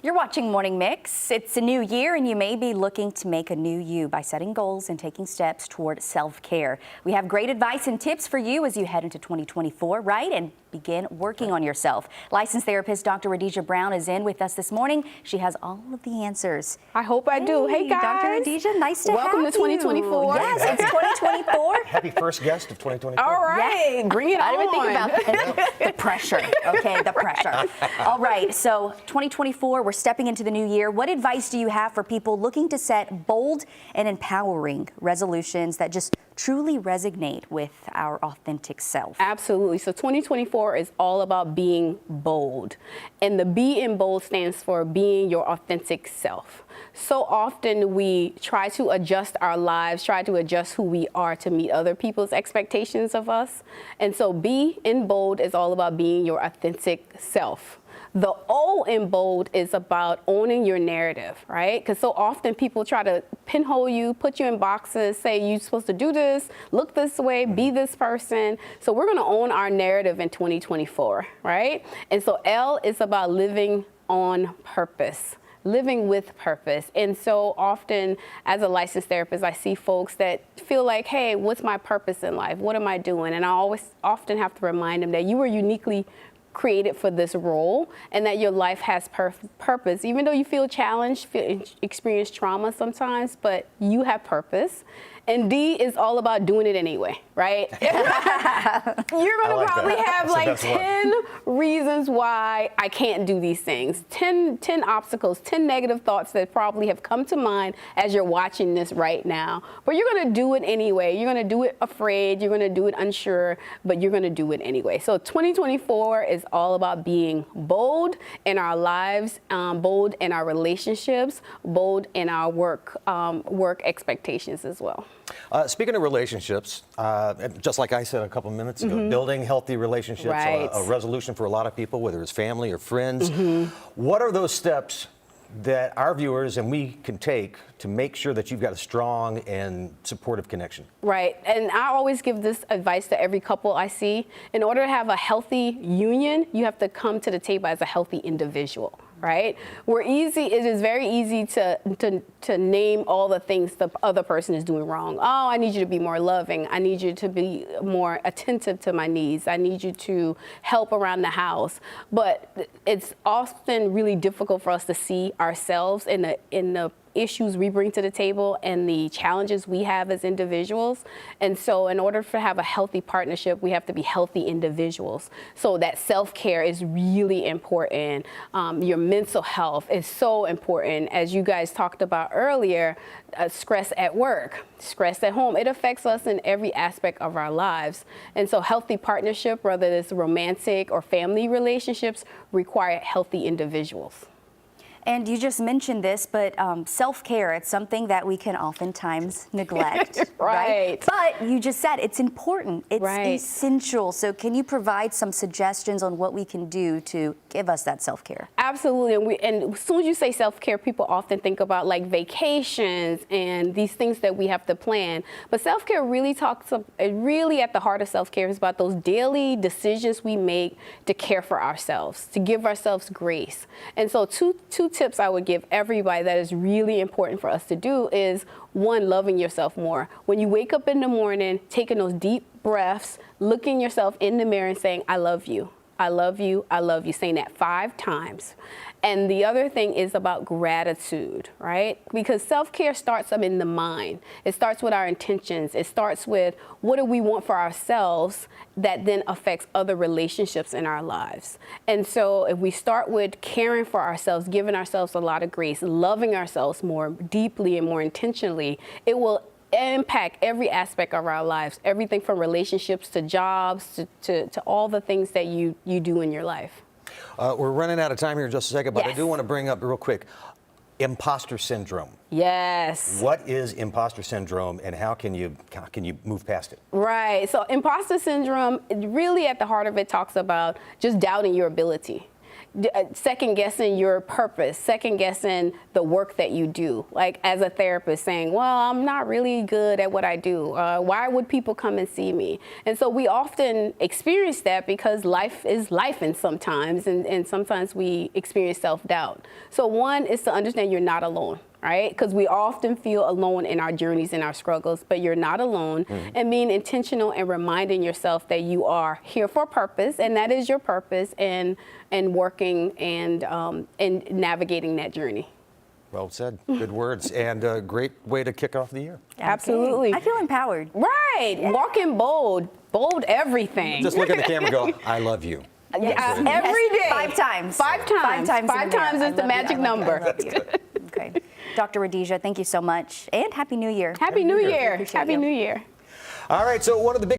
You're watching Morning Mix. It's a new year and you may be looking to make a new you by setting goals and taking steps toward self-care. We have great advice and tips for you as you head into 2024, right? And begin working on yourself. Licensed therapist Dr. Radija Brown is in with us this morning. She has all of the answers. I hope I do. Hey guys. Dr. Radija, nice to Welcome have to 2024. you. Yes, it's 2024. Happy first guest of 2024. All right, Yes. bring it on. I didn't even think about the pressure. Okay, the pressure. All right, so 2024, we're stepping into the new year. What advice do you have for people looking to set bold and empowering resolutions that just truly resonate with our authentic self? Absolutely. So 2024 is all about being bold. And the B in bold stands for being your authentic self. So often we try to adjust our lives, try to adjust who we are to meet other people's expectations of us. And so B in bold is all about being your authentic self. The O in bold is about owning your narrative, right? Because so often people try to pinhole you, put you in boxes, say you're supposed to do this, look this way, be this person. So we're going to own our narrative in 2024, right? And so L is about living on purpose. Living with purpose. And so often as a licensed therapist, I see folks that feel like, hey, what's my purpose in life? What am I doing? And I often have to remind them that you were uniquely created for this role and that your life has purpose, even though you feel challenged, experience trauma sometimes, but you have purpose. And D is all about doing it anyway, right? You're going to probably have like 10 reasons why I can't do these things, 10 obstacles, 10 negative thoughts that probably have come to mind as you're watching this right now. But you're going to do it anyway. You're going to do it afraid. You're going to do it unsure, but you're going to do it anyway. So 2024 is all about being bold in our lives, bold in our relationships, bold in our work expectations as well. Speaking of relationships, just like I said a couple minutes ago, building healthy relationships, Right. a resolution for a lot of people, whether it's family or friends. What are those steps that our viewers and we can take to make sure that you've got a strong and supportive connection? Right. And I always give this advice to every couple I see. In order to have a healthy union, you have to come to the table as a healthy individual. Right? It is very easy to name all the things the other person is doing wrong. Oh, I need you to be more loving. I need you to be more attentive to my needs. I need you to help around the house. But it's often really difficult for us to see ourselves in the issues we bring to the table and the challenges we have as individuals. And so in order to have a healthy partnership, we have to be healthy individuals. So that self-care is really important. Your mental health is so important. As you guys talked about earlier, stress at work, stress at home, it affects us in every aspect of our lives. And so healthy partnership, whether it's romantic or family relationships, require healthy individuals. And you just mentioned this, but self-care, it's something that we can oftentimes neglect, right? But you just said it's important, it's essential. So can you provide some suggestions on what we can do to give us that self-care? Absolutely. And as soon as you say self-care, people often think about like vacations and these things that we have to plan. But self-care really really at the heart of self-care is about those daily decisions we make to care for ourselves, to give ourselves grace. And so two tips I would give everybody that is really important for us to do is, one, loving yourself more. When you wake up in the morning, taking those deep breaths, looking yourself in the mirror and saying, I love you. I love you, I love you, saying that 5 times. And the other thing is about gratitude, right? Because self-care starts up in the mind. It starts with our intentions. It starts with what do we want for ourselves that then affects other relationships in our lives. And so if we start with caring for ourselves, giving ourselves a lot of grace, loving ourselves more deeply and more intentionally, it will impact every aspect of our lives, everything from relationships to jobs to all the things that you do in your life. We're running out of time here in just a second, but I do want to bring up real quick, imposter syndrome. Yes. What is imposter syndrome and how can you move past it? Right. So imposter syndrome, really at the heart of it talks about just doubting your ability. second guessing your purpose, second guessing the work that you do. Like as a therapist saying, well, I'm not really good at what I do. Why would people come and see me? And so we often experience that because life is life, and sometimes we experience self-doubt. So one is to understand you're not alone. Right? Because we often feel alone in our journeys and our struggles, but you're not alone. And being intentional and reminding yourself that you are here for a purpose, and that is your purpose, and working and navigating that journey. Well said. Good words. And a great way to kick off the year. Absolutely. I feel empowered. Right. Yeah. Walking bold everything. Just look at the camera and go, I love you. Yes. Every day. 5 times. 5 times. 5 times is the magic number. Okay. Dr. Radisha, thank you so much. And Happy New Year. Happy New Year. Appreciate Happy you. New Year. All right, so one of the big